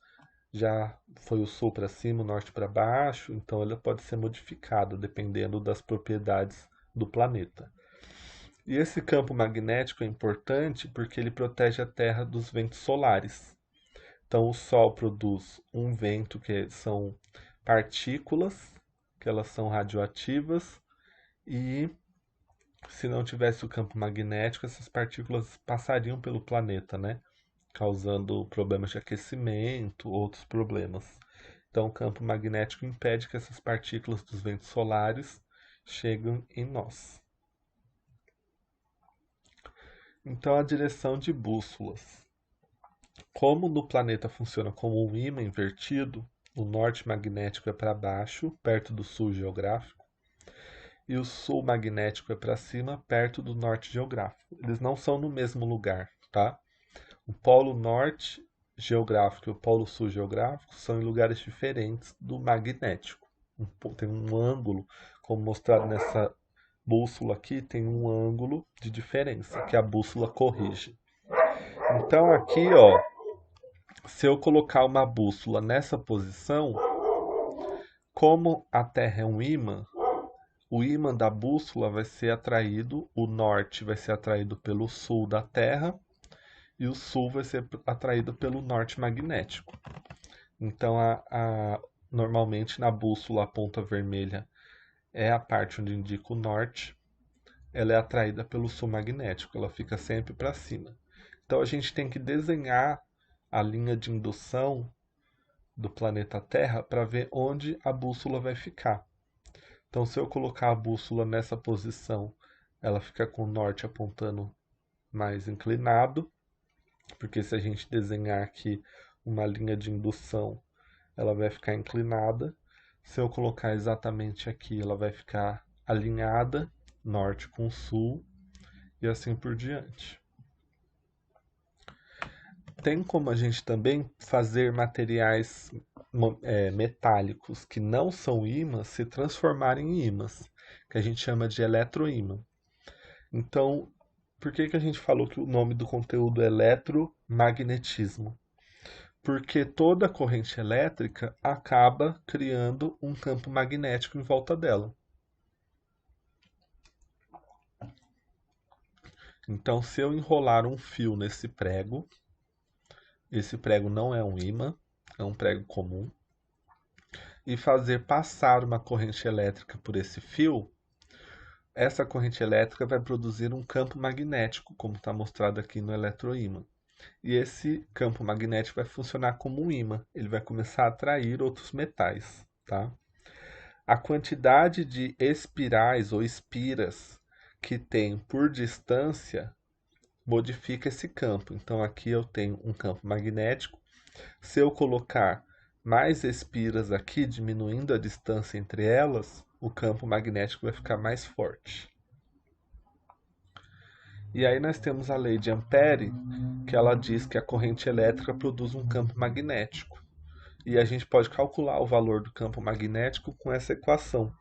já foi o sul para cima, o norte para baixo, então ela pode ser modificada dependendo das propriedades do planeta. E esse campo magnético é importante porque ele protege a Terra dos ventos solares. Então o Sol produz um vento que são partículas, que elas são radioativas, e se não tivesse o campo magnético, essas partículas passariam pelo planeta, né? Causando problemas de aquecimento, outros problemas. Então, o campo magnético impede que essas partículas dos ventos solares cheguem em nós. Então, a direção de bússolas. Como no planeta funciona como um ímã invertido, o norte magnético é para baixo, perto do sul geográfico, e o sul magnético é para cima, perto do norte geográfico. Eles não são no mesmo lugar, tá? O polo norte geográfico e o polo sul geográfico são em lugares diferentes do magnético. Tem um ângulo, como mostrado nessa bússola aqui, tem um ângulo de diferença que a bússola corrige. Então aqui, ó, se eu colocar uma bússola nessa posição, como a Terra é um ímã, o ímã da bússola vai ser atraído, o norte vai ser atraído pelo sul da Terra e o sul vai ser atraído pelo norte magnético. Então, normalmente na bússola a ponta vermelha é a parte onde indica o norte, ela é atraída pelo sul magnético, ela fica sempre para cima. Então a gente tem que desenhar a linha de indução do planeta Terra para ver onde a bússola vai ficar. Então, se eu colocar a bússola nessa posição, ela fica com o norte apontando mais inclinado, porque se a gente desenhar aqui uma linha de indução, ela vai ficar inclinada. Se eu colocar exatamente aqui, ela vai ficar alinhada, norte com sul, e assim por diante. Tem como a gente também fazer materiais metálicos que não são ímãs se transformarem em ímãs, que a gente chama de eletroímã. Então, por que a gente falou que o nome do conteúdo é eletromagnetismo? Porque toda corrente elétrica acaba criando um campo magnético em volta dela. Então, se eu enrolar um fio nesse prego, esse prego não é um ímã, é um prego comum, e fazer passar uma corrente elétrica por esse fio, essa corrente elétrica vai produzir um campo magnético, como está mostrado aqui no eletroímã. E esse campo magnético vai funcionar como um ímã, ele vai começar a atrair outros metais, tá? A quantidade de espirais ou espiras que tem por distância modifica esse campo. Então aqui eu tenho um campo magnético. Se eu colocar mais espiras aqui, diminuindo a distância entre elas, o campo magnético vai ficar mais forte. E aí nós temos a lei de Ampere, que ela diz que a corrente elétrica produz um campo magnético. E a gente pode calcular o valor do campo magnético com essa equação.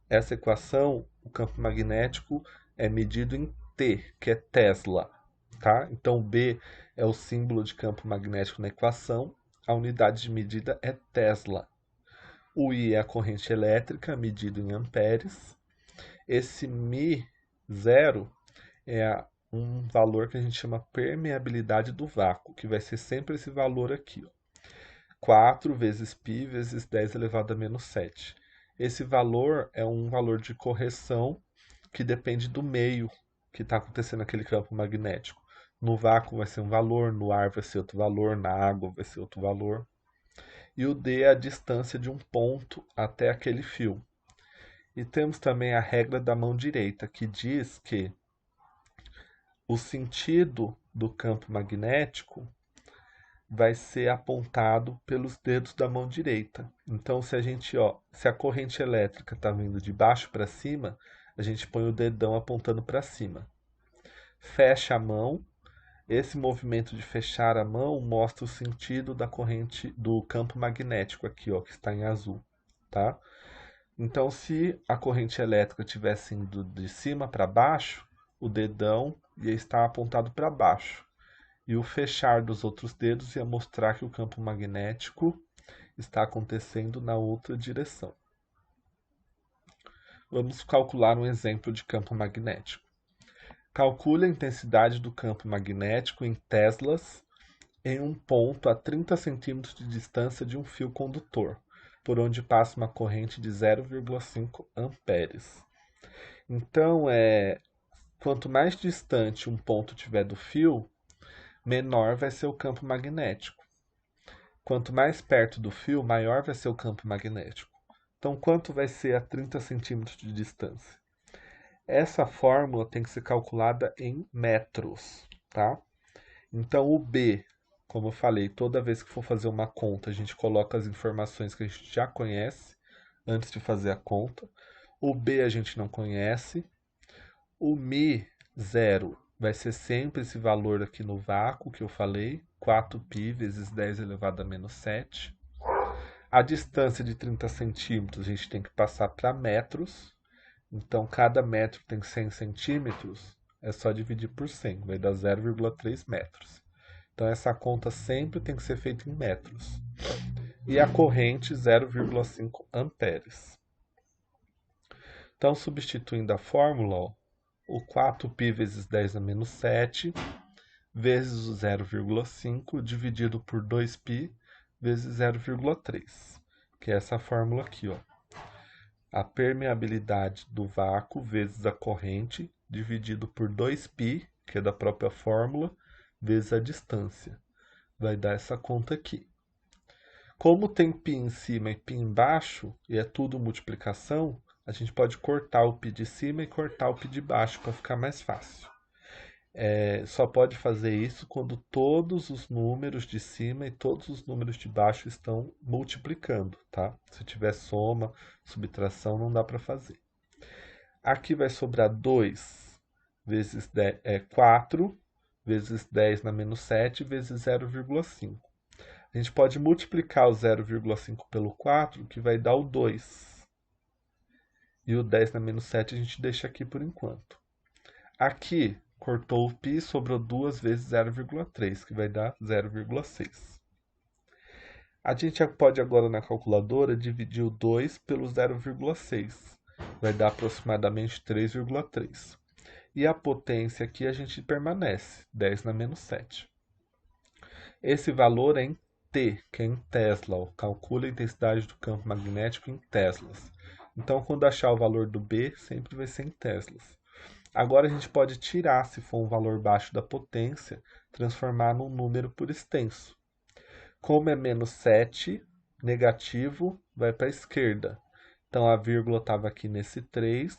Essa equação, o campo magnético é medido em T, que é Tesla, tá? Então B é o símbolo de campo magnético na equação, a unidade de medida é Tesla. O I é a corrente elétrica, medido em amperes. Esse μ0 é um valor que a gente chama permeabilidade do vácuo, que vai ser sempre esse valor aqui, ó. 4 vezes π vezes 10 elevado a menos 7. Esse valor é um valor de correção que depende do meio que está acontecendo naquele campo magnético. No vácuo vai ser um valor, no ar vai ser outro valor, na água vai ser outro valor. E o d é a distância de um ponto até aquele fio. E temos também a regra da mão direita, que diz que o sentido do campo magnético vai ser apontado pelos dedos da mão direita. Então, se a corrente elétrica está vindo de baixo para cima, a gente põe o dedão apontando para cima. Fecha a mão. Esse movimento de fechar a mão mostra o sentido da corrente do campo magnético aqui, ó, que está em azul, tá? Então, se a corrente elétrica estivesse indo de cima para baixo, o dedão ia estar apontado para baixo. E o fechar dos outros dedos ia mostrar que o campo magnético está acontecendo na outra direção. Vamos calcular um exemplo de campo magnético. Calcule a intensidade do campo magnético em teslas em um ponto a 30 centímetros de distância de um fio condutor, por onde passa uma corrente de 0,5 amperes. Então, quanto mais distante um ponto tiver do fio, menor vai ser o campo magnético. Quanto mais perto do fio, maior vai ser o campo magnético. Então, quanto vai ser a 30 centímetros de distância? Essa fórmula tem que ser calculada em metros, tá? Então, o B, como eu falei, toda vez que for fazer uma conta, a gente coloca as informações que a gente já conhece antes de fazer a conta. O B a gente não conhece. O Mi, 0, vai ser sempre esse valor aqui no vácuo que eu falei, 4π vezes 10 elevado a menos 7. A distância de 30 centímetros a gente tem que passar para metros. Então, cada metro tem 100 centímetros, é só dividir por 100, vai dar 0,3 metros. Então, essa conta sempre tem que ser feita em metros. E a corrente, 0,5 amperes. Então, substituindo a fórmula, ó, o 4π vezes 10 a menos 7, vezes o 0,5, dividido por 2π, vezes 0,3, que é essa fórmula aqui, ó. A permeabilidade do vácuo vezes a corrente, dividido por 2π, que é da própria fórmula, vezes a distância. Vai dar essa conta aqui. Como tem π em cima e π embaixo, e é tudo multiplicação, a gente pode cortar o π de cima e cortar o π de baixo para ficar mais fácil. Só pode fazer isso quando todos os números de cima e todos os números de baixo estão multiplicando, tá? Se tiver soma, subtração, não dá para fazer. Aqui vai sobrar 2 vezes 10, 4 vezes 10 na menos 7 vezes 0,5. A gente pode multiplicar o 0,5 pelo 4, que vai dar o 2. E o 10 na menos 7 a gente deixa aqui por enquanto. Aqui, cortou o π, sobrou 2 vezes 0,3, que vai dar 0,6. A gente pode agora na calculadora dividir o 2 pelo 0,6. Vai dar aproximadamente 3,3. E a potência aqui a gente permanece, 10 na menos 7. Esse valor é em T, que é em Tesla. Ó. Calcula a intensidade do campo magnético em teslas. Então, quando achar o valor do B, sempre vai ser em teslas. Agora a gente pode tirar, se for um valor baixo da potência, transformar num número por extenso. Como é menos 7, negativo, vai para a esquerda. Então a vírgula estava aqui nesse 3,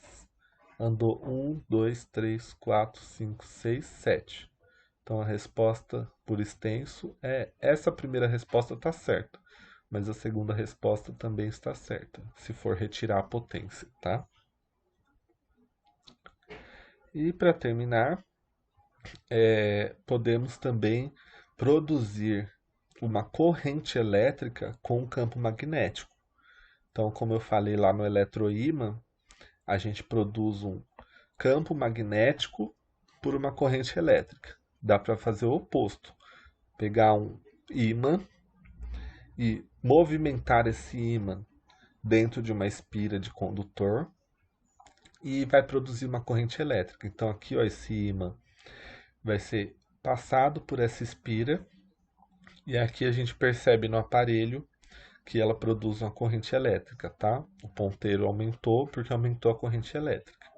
andou 1, 2, 3, 4, 5, 6, 7. Então a resposta por extenso essa primeira resposta está certa, mas a segunda resposta também está certa, se for retirar a potência, tá? E para terminar, podemos também produzir uma corrente elétrica com campo magnético. Então, como eu falei lá no eletroímã, a gente produz um campo magnético por uma corrente elétrica. Dá para fazer o oposto. Pegar um ímã e movimentar esse ímã dentro de uma espira de condutor e vai produzir uma corrente elétrica. Então aqui, ó, esse ímã vai ser passado por essa espira e aqui a gente percebe no aparelho que ela produz uma corrente elétrica, tá? O ponteiro aumentou porque aumentou a corrente elétrica.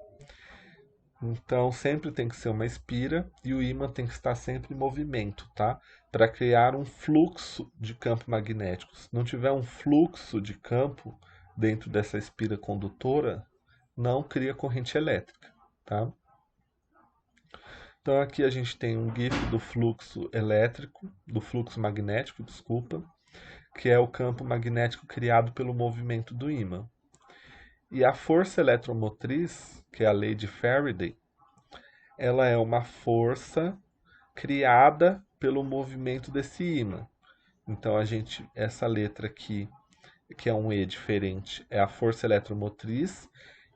Então sempre tem que ser uma espira e o ímã tem que estar sempre em movimento, tá? Para criar um fluxo de campo magnético. Se não tiver um fluxo de campo dentro dessa espira condutora, não cria corrente elétrica, tá? Então aqui a gente tem um GIF do fluxo elétrico, do fluxo magnético, desculpa, que é o campo magnético criado pelo movimento do ímã. E a força eletromotriz, que é a lei de Faraday, ela é uma força criada pelo movimento desse ímã. Então essa letra aqui, que é um E diferente, é a força eletromotriz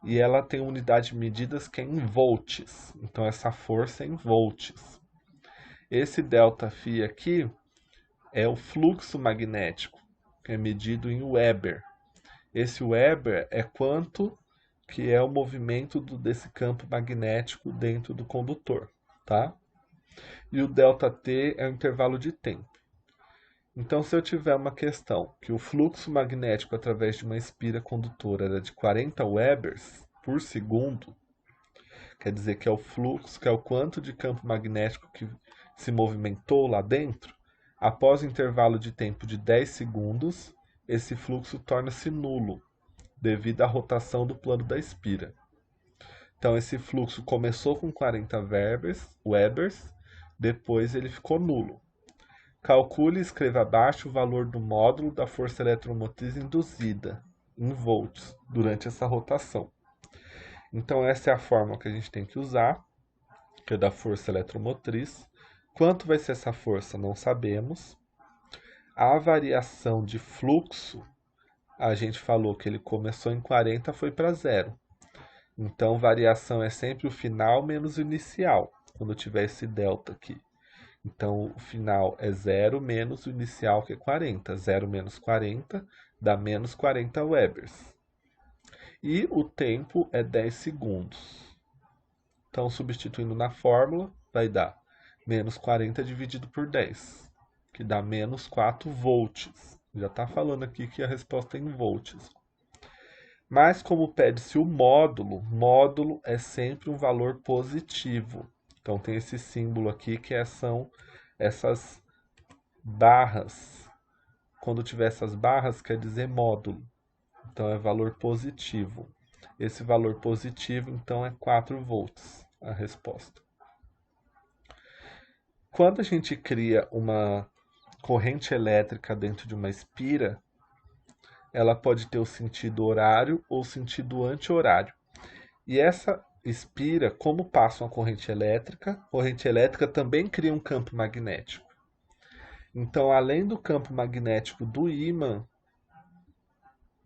e ela tem unidade de medidas que é em volts. Então essa força é em volts. Esse ΔΦ aqui é o fluxo magnético, que é medido em Weber. Esse Weber é quanto que é o movimento desse campo magnético dentro do condutor, tá? E o ΔT é o intervalo de tempo. Então, se eu tiver uma questão que o fluxo magnético através de uma espira condutora era de 40 Webers por segundo, quer dizer que é o fluxo, que é o quanto de campo magnético que se movimentou lá dentro, após o intervalo de tempo de 10 segundos, esse fluxo torna-se nulo, devido à rotação do plano da espira. Então, esse fluxo começou com 40 Webers, depois ele ficou nulo. Calcule e escreva abaixo o valor do módulo da força eletromotriz induzida, em volts, durante essa rotação. Então, essa é a fórmula que a gente tem que usar, que é da força eletromotriz. Quanto vai ser essa força? Não sabemos. A variação de fluxo, a gente falou que ele começou em 40, foi para zero. Então, variação é sempre o final menos o inicial, quando tiver esse delta aqui. Então, o final é 0 menos o inicial, que é 40. 0 menos 40 dá menos 40 Webers. E o tempo é 10 segundos. Então, substituindo na fórmula, vai dar menos 40 dividido por 10, que dá menos 4 volts. Já está falando aqui que a resposta é em volts. Mas como pede-se o módulo é sempre um valor positivo. Então tem esse símbolo aqui que são essas barras. Quando tiver essas barras quer dizer módulo. Então é valor positivo. Esse valor positivo então é 4 volts a resposta. Quando a gente cria uma corrente elétrica dentro de uma espira, ela pode ter o sentido horário ou o sentido anti-horário. E essa espira, como passa uma corrente elétrica também cria um campo magnético. Então, além do campo magnético do ímã,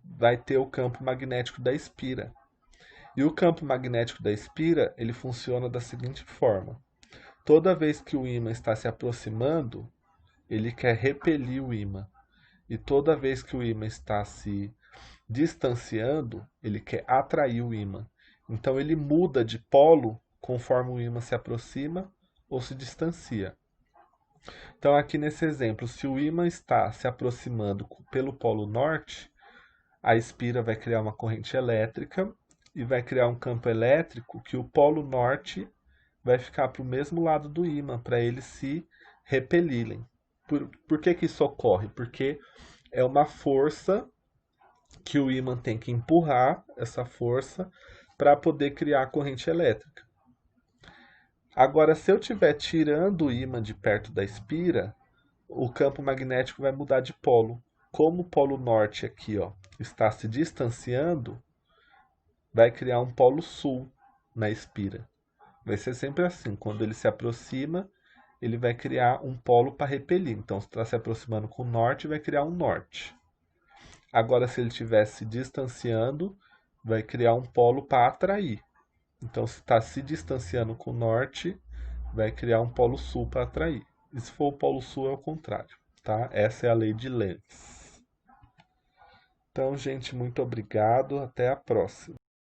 vai ter o campo magnético da espira. E o campo magnético da espira, ele funciona da seguinte forma. Toda vez que o ímã está se aproximando, ele quer repelir o ímã. E toda vez que o ímã está se distanciando, ele quer atrair o ímã. Então ele muda de polo conforme o ímã se aproxima ou se distancia. Então aqui nesse exemplo, se o ímã está se aproximando pelo polo norte, a espira vai criar uma corrente elétrica e vai criar um campo elétrico que o polo norte vai ficar para o mesmo lado do ímã, para eles se repelirem. Por que isso ocorre? Porque é uma força que o ímã tem que empurrar, essa força, para poder criar a corrente elétrica. Agora, se eu estiver tirando o ímã de perto da espira, o campo magnético vai mudar de polo. Como o polo norte aqui está se distanciando, vai criar um polo sul na espira. Vai ser sempre assim, quando ele se aproxima, ele vai criar um polo para repelir. Então, se está se aproximando com o norte, vai criar um norte. Agora, se ele estiver se distanciando, vai criar um polo para atrair. Então, se está se distanciando com o norte, vai criar um polo sul para atrair. E se for o polo sul, é o contrário. Tá? Essa é a lei de Lenz. Então, gente, muito obrigado. Até a próxima.